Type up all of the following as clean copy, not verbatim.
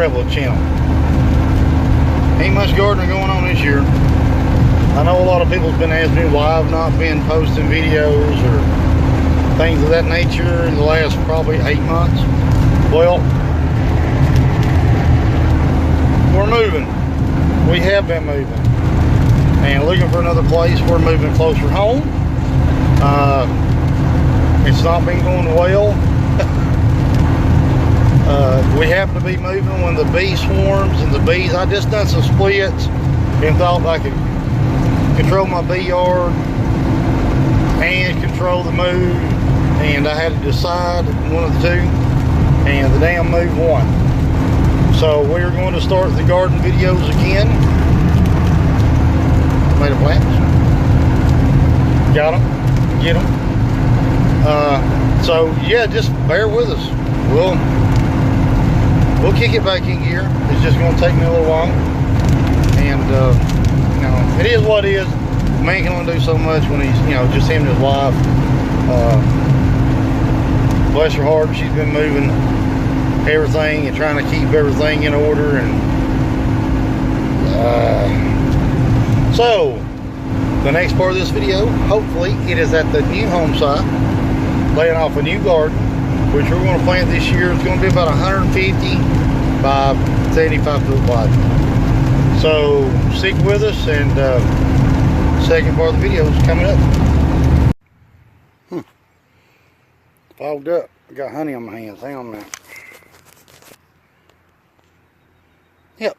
Rebel channel. Ain't much gardening going on this year. I know a lot of people's been asking me why I've not been posting videos or things of that nature in the last probably 8 months. Well, we're moving. We have been moving and looking for another place. We're moving closer home. It's not been going well. We happen to be moving when the bee swarms and the bees. I just done some splits and thought I could control my bee yard and control the move, and I had to decide one of the two, and the damn move won. So we're going to start the garden videos again. Tomato plants. Got them. Get them. So yeah, just bear with us. We'll kick it back in gear. It's just going to take me a little while, and you know, it is what it is. Man can only do so much when he's, you know, just him and his wife. Bless her heart, she's been moving everything and trying to keep everything in order. And so the next part of this video, hopefully it is at the new home site, laying off a new garden, which we're going to plant this year. It's going to be about 150 by 75 foot wide. So stick with us, and second part of the video is coming up. Fogged up. I got honey on my hands. Hang on a minute. Yep.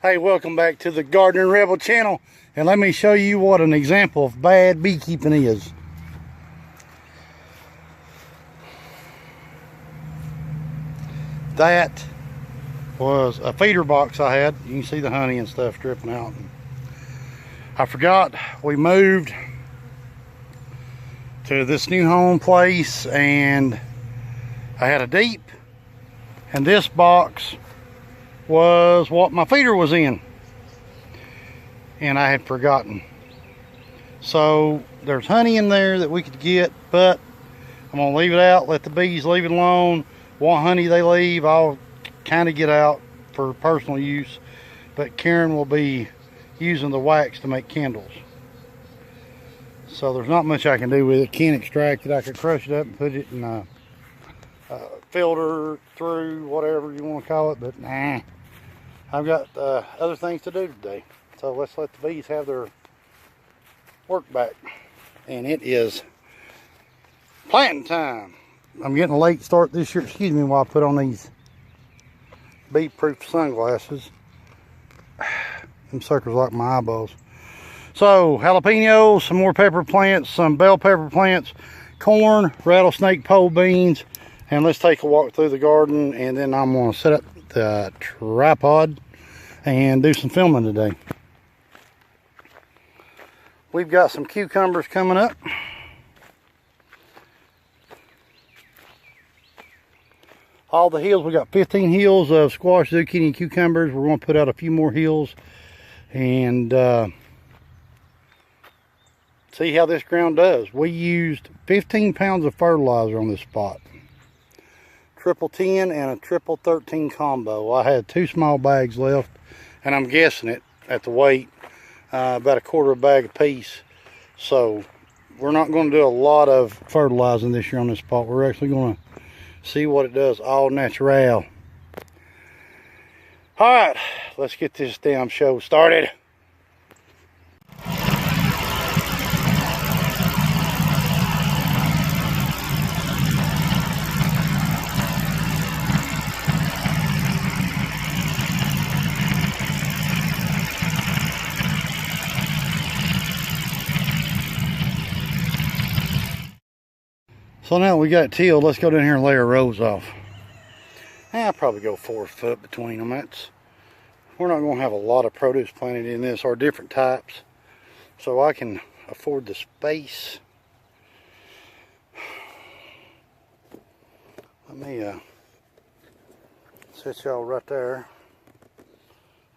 Hey, welcome back to the Gardening Rebel channel, and let me show you what an example of bad beekeeping is. That was a feeder box I had. You can see the honey and stuff dripping out. I forgot we moved to this new home place, and I had a deep, and this box was what my feeder was in, and I had forgotten. So there's honey in there that we could get, but I'm gonna leave it out, let the bees leave it alone. What honey they leave, I'll kind of get out for personal use, but Karen will be using the wax to make candles. So there's not much I can do with it. Can't extract it. I could crush it up and put it in a filter through, whatever you want to call it, but nah, I've got other things to do today. So let's let the bees have their work back. And it is planting time. I'm getting a late start this year. Excuse me while I put on these bee-proof sunglasses. Them suckers like my eyeballs. So jalapenos, some more pepper plants, some bell pepper plants, corn, rattlesnake pole beans, and let's take a walk through the garden, and then I'm going to set up the tripod and do some filming today. We've got some cucumbers coming up. All the hills, we got 15 hills of squash, zucchini, and cucumbers. We're going to put out a few more hills and see how this ground does. We used 15 pounds of fertilizer on this spot. Triple 10 and a triple 13 combo. I had 2 small bags left, and I'm guessing it at the weight, about a quarter bag a piece. So we're not going to do a lot of fertilizing this year on this spot. We're actually going to see what it does all natural. All right, let's get this damn show started. So now we got it tilled, let's go down here and lay our rows off. I'll probably go 4 foot between them. We're not going to have a lot of produce planted in this, or different types, so I can afford the space. Let me set y'all right there,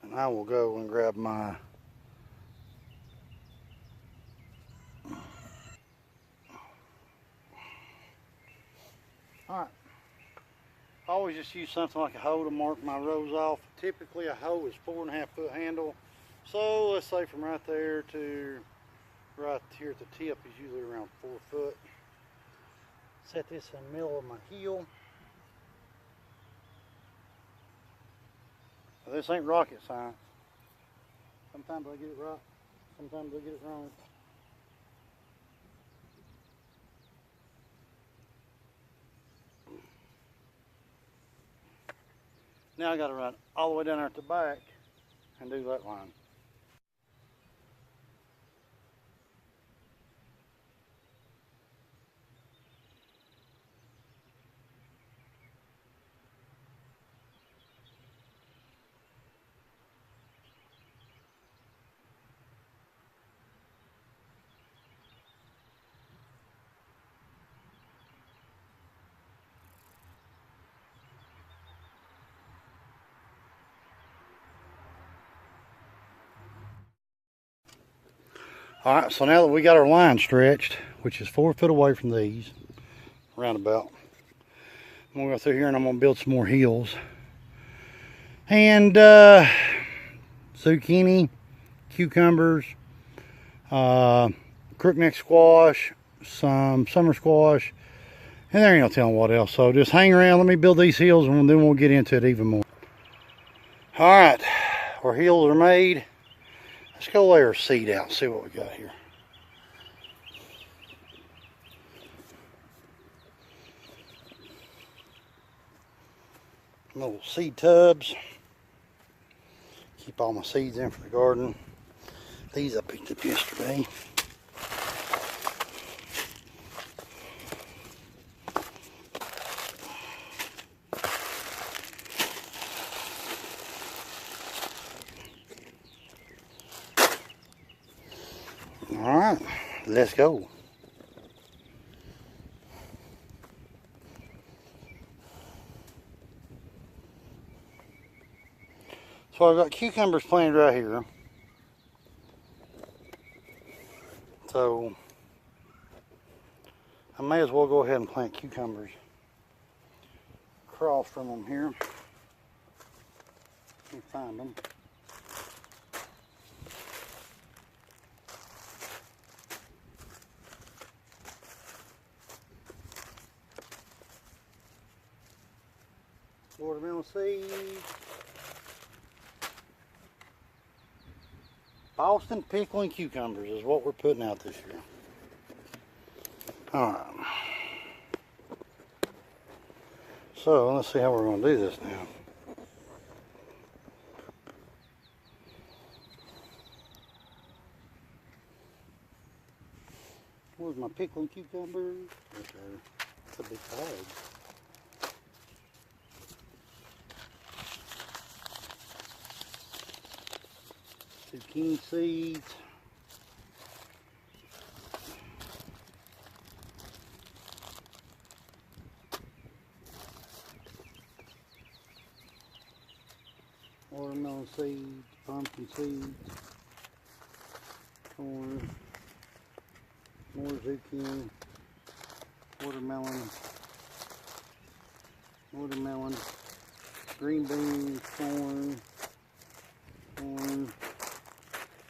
and I will go and grab my Alright, I always just use something like a hoe to mark my rows off. Typically a hoe is 4.5 foot handle. So let's say from right there to right here at the tip is usually around 4 foot. Set this in the middle of my heel. Now, this ain't rocket science. Sometimes I get it right, sometimes I get it wrong. Now I got to run all the way down there at the back and do that line. All right, so now that we got our line stretched, which is 4 foot away from these, roundabout, I'm gonna go through here and I'm gonna build some more hills. And zucchini, cucumbers, crookneck squash, some summer squash, and there ain't no telling what else. So just hang around, let me build these hills, and then we'll get into it even more. All right, our hills are made. Let's go lay our seed out and see what we got here. Little seed tubs. Keep all my seeds in for the garden. These I picked up yesterday. All right, let's go. So I've got cucumbers planted right here. So I may as well go ahead and plant cucumbers across from them here. Let me find them. Watermelon seeds. Boston pickling cucumbers is what we're putting out this year. Alright. So let's see how we're going to do this now. Where's my pickling cucumbers? That's a big bag. Zucchini seeds. Watermelon seeds, pumpkin seeds, corn, more zucchini, watermelon, green beans, corn,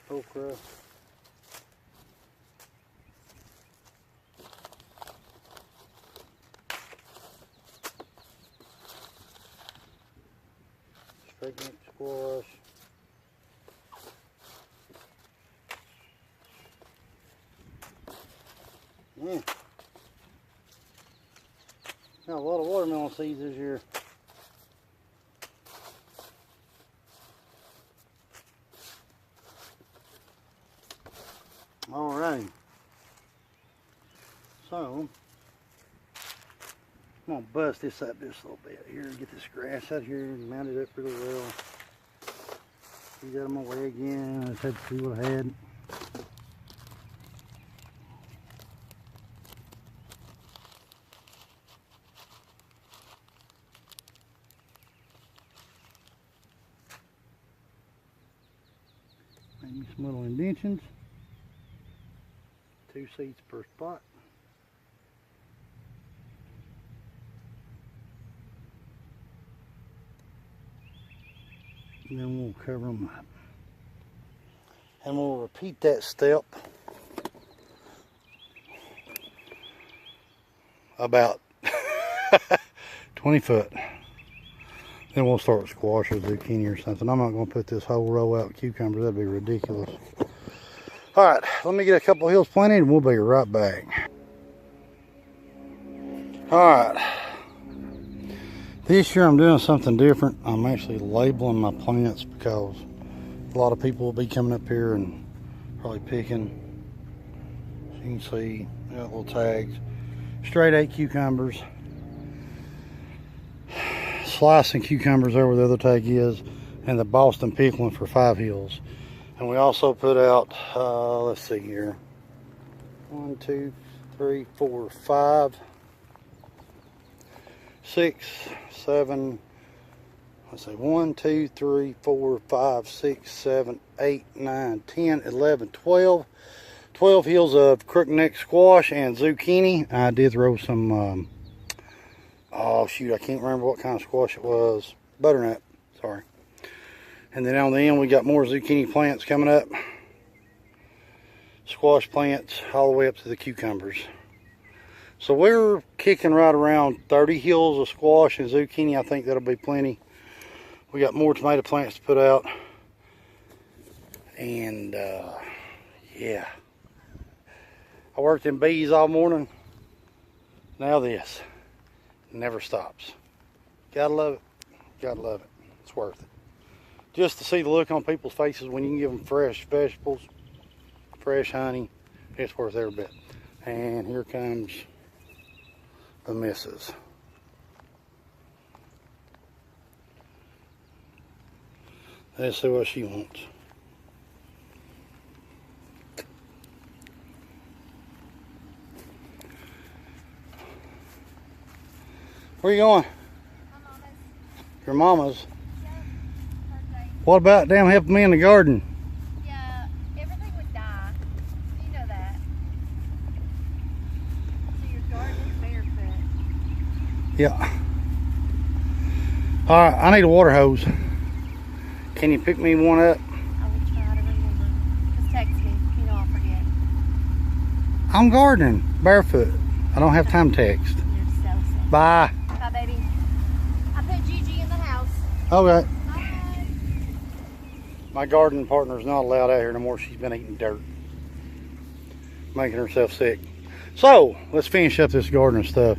okra, straight neck squash, yeah, got a lot of watermelon seeds this year. Alright, so I'm going to bust this up just a little bit here and get this grass out here and mount it up really well. Get out of my way again. I just had to see what I had. Maybe some little indentions. 2 seeds per spot. And then we'll cover them up. And we'll repeat that step about 20 foot. Then we'll start with squash or zucchini or something. I'm not going to put this whole row out with cucumbers. That'd be ridiculous. All right, let me get a couple of hills planted and we'll be right back. All right. This year I'm doing something different. I'm actually labeling my plants because a lot of people will be coming up here and probably picking. As you can see, got little tags. Straight 8 cucumbers. Slicing cucumbers there where the other tag is, and the Boston pickling for 5 hills. And we also put out, let's see here, 1, 2, 3, 4, 5, 6, 7, let's see, 1, 2, 3, 4, 5, 6, 7, 8, 9, 10, 11, 12. 12 hills of crookneck squash and zucchini. I did throw some, oh shoot, I can't remember what kind of squash it was. Butternut, sorry. And then on the end we got more zucchini plants coming up. Squash plants all the way up to the cucumbers. So we're kicking right around 30 hills of squash and zucchini. I think that'll be plenty. We got more tomato plants to put out. And yeah. I worked in bees all morning. Now this. Never stops. Gotta love it. Gotta love it. It's worth it. Just to see the look on people's faces when you can give them fresh vegetables, fresh honey, it's worth every bit. And here comes the missus. Let's see what she wants. Where you going? My mama's. Your mama's? Yeah, birthday. What about damn helping me in the garden? Yeah, everything would die. You know that. So your garden is barefoot. Yeah. Alright, I need a water hose. Can you pick me one up? I will try to remember. Just text me. You know I'll forget. I'm gardening, barefoot. I don't have time to text. You're so sad. Bye. Bye, baby. I put Gigi in the house. Okay. Bye. My gardening partner's not allowed out here no more. She's been eating dirt. Making herself sick. So, let's finish up this gardening stuff.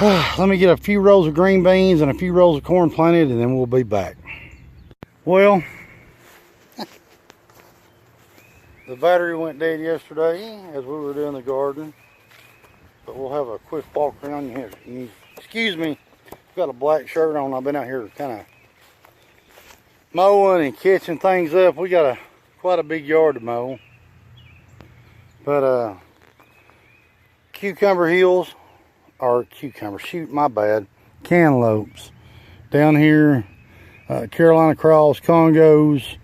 Let me get a few rows of green beans and a few rows of corn planted and then we'll be back. Well, the battery went dead yesterday as we were doing the garden. But we'll have a quick walk around here. Excuse me, I've got a black shirt on. I've been out here kind of mowing and catching things up. We got quite a big yard to mow. But cucumber hills, or cucumber, shoot, my bad, cantaloupes. Down here, Carolina Cross, Congos,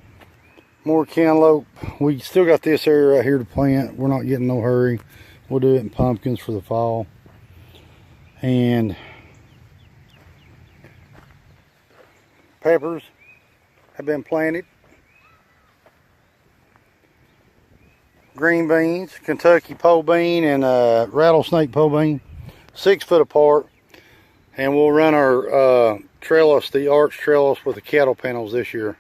more cantaloupe. We still got this area right here to plant. We're not getting no hurry. We'll do it in pumpkins for the fall. And peppers have been planted. Green beans, Kentucky pole bean and rattlesnake pole bean, 6 foot apart. And we'll run our trellis, the arch trellis with the cattle panels this year.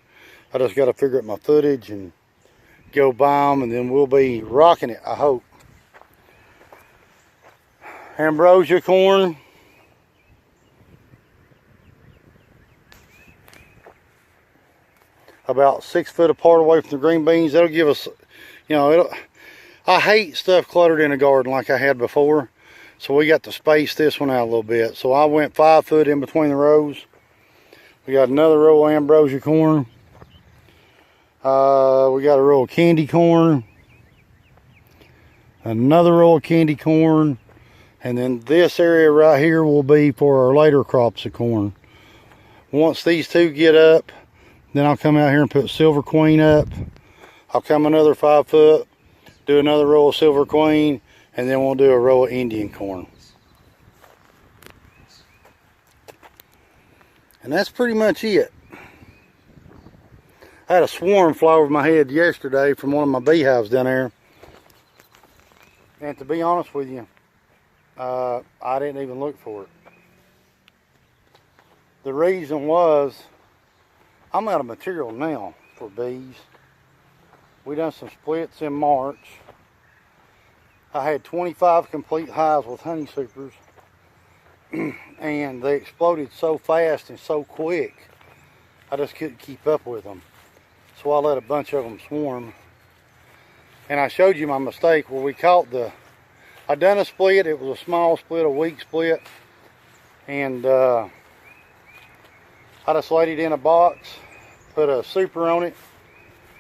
I just got to figure out my footage and go buy them, and then we'll be rocking it, I hope. Ambrosia corn. About 6 foot apart away from the green beans. That'll give us, you know, I hate stuff cluttered in a garden like I had before. So we got to space this one out a little bit. So I went 5 foot in between the rows. We got another row of ambrosia corn. We got a row of candy corn. Another row of candy corn. And then this area right here will be for our later crops of corn. Once these two get up, then I'll come out here and put Silver Queen up. I'll come another 5 foot, do another row of Silver Queen, and then we'll do a row of Indian corn. And that's pretty much it. had a swarm fly over my head yesterday from one of my beehives down there. And to be honest with you, I didn't even look for it. The reason was, I'm out of material now for bees. We done some splits in March. I had 25 complete hives with honey supers. And they exploded so fast and so quick, I just couldn't keep up with them. So I let a bunch of them swarm. And I showed you my mistake where we caught I done a split. It was a small split, a weak split. And I just laid it in a box, put a super on it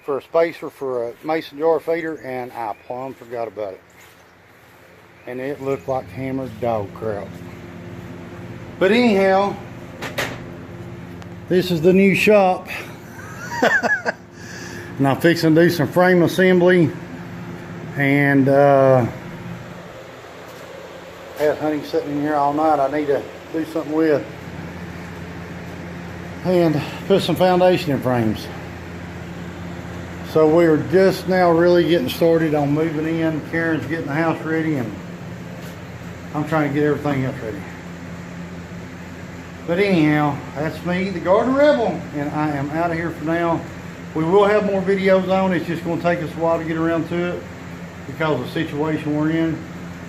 for a spacer for a mason jar feeder, and I plumb forgot about it. And it looked like hammered dog crap. But anyhow, this is the new shop. And I'm fixing to do some frame assembly. And had honey sitting in here all night I need to do something with. And put some foundation in frames. So we are just now really getting started on moving in. Karen's getting the house ready, and I'm trying to get everything else ready. But anyhow, that's me, the Garden Rebel, and I am out of here for now. We will have more videos on. It's just going to take us a while to get around to it because of the situation we're in.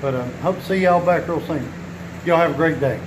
But hope to see y'all back real soon. Y'all have a great day.